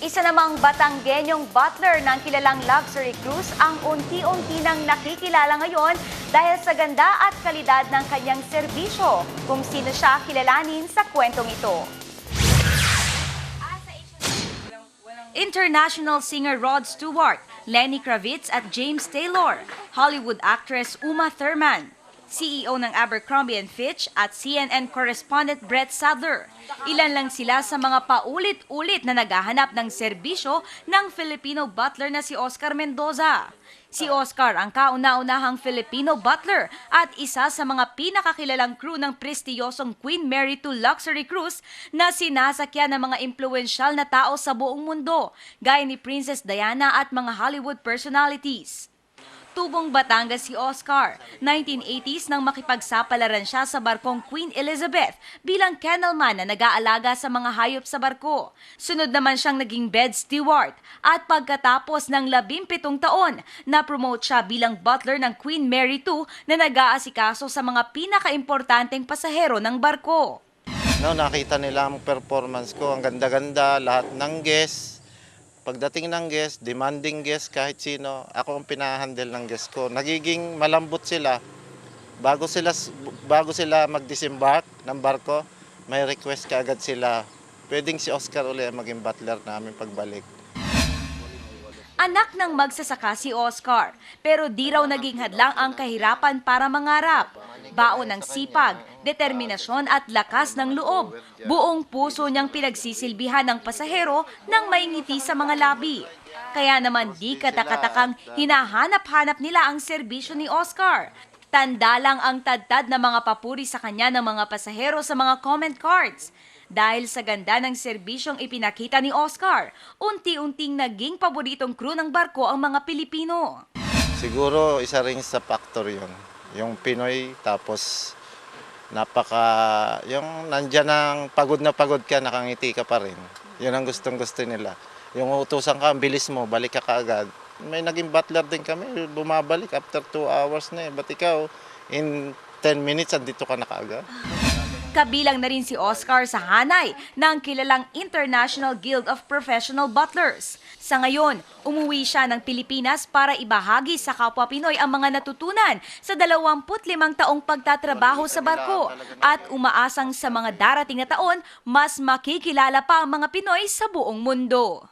Isa namang Batanggenyong butler ng kilalang luxury cruise ang unti-unti nang nakikilala ngayon dahil sa ganda at kalidad ng kanyang serbisyo. Kung sino siya, kilalanin sa kwentong ito. International singer Rod Stewart, Lenny Kravitz at James Taylor, Hollywood actress Uma Thurman, CEO ng Abercrombie & Fitch at CNN correspondent Brett Sadler. Ilan lang sila sa mga paulit-ulit na naghahanap ng serbisyo ng Filipino butler na si Oscar Mendoza. Si Oscar ang kauna-unahang Filipino butler at isa sa mga pinakakilalang crew ng prestiyosong Queen Mary II Luxury Cruise na sinasakyan ng mga impluwensyal na tao sa buong mundo, gaya ni Princess Diana at mga Hollywood personalities. Tubong Batangas si Oscar. 1980s nang makipagsapalaran siya sa barkong Queen Elizabeth bilang kennelman na nag-aalaga sa mga hayop sa barko. Sunod naman siyang naging bed steward at pagkatapos ng 17 taon, na-promote siya bilang butler ng Queen Mary II na nag-aasikaso sa mga pinakaimportanteng pasahero ng barko. No, nakita nila ang performance ko, ang ganda-ganda, lahat ng guests. Pagdating ng guest, demanding guest kahit sino, ako ang pinahandle ng guest ko. Nagiging malambot sila. Bago sila mag-disembark ng barko, may request kaagad sila. Pwedeng si Oscar ulit maging butler namin pagbalik. Anak ng magsasaka si Oscar, pero di raw naging hadlang ang kahirapan para mangarap. Baon ng sipag, determinasyon at lakas ng loob. Buong puso niyang pinagsisilbihan ng pasahero nang maingiti sa mga labi. Kaya naman di katakatakang hinahanap-hanap nila ang serbisyo ni Oscar. Tanda lang ang tadtad na mga papuri sa kanya ng mga pasahero sa mga comment cards. Dahil sa ganda ng serbisyong ipinakita ni Oscar, unti-unting naging paboritong crew ng barko ang mga Pilipino. Siguro isa rin sa factor yun. Yung Pinoy, tapos yung nandyan ang pagod na pagod ka, nakangiti ka pa rin. Yun ang gustong-gusto nila. Yung utusan ka, ang bilis mo, balik ka kaagad. May naging butler din kami, bumabalik after 2 hours na eh. Ba't ikaw, in 10 minutes, andito ka na kaagad? Kabilang na rin si Oscar sa hanay ng kilalang International Guild of Professional Butlers. Sa ngayon, umuwi siya ng Pilipinas para ibahagi sa kapwa Pinoy ang mga natutunan sa 25 taong pagtatrabaho sa barko at umaasang sa mga darating na taon, mas makikilala pa ang mga Pinoy sa buong mundo.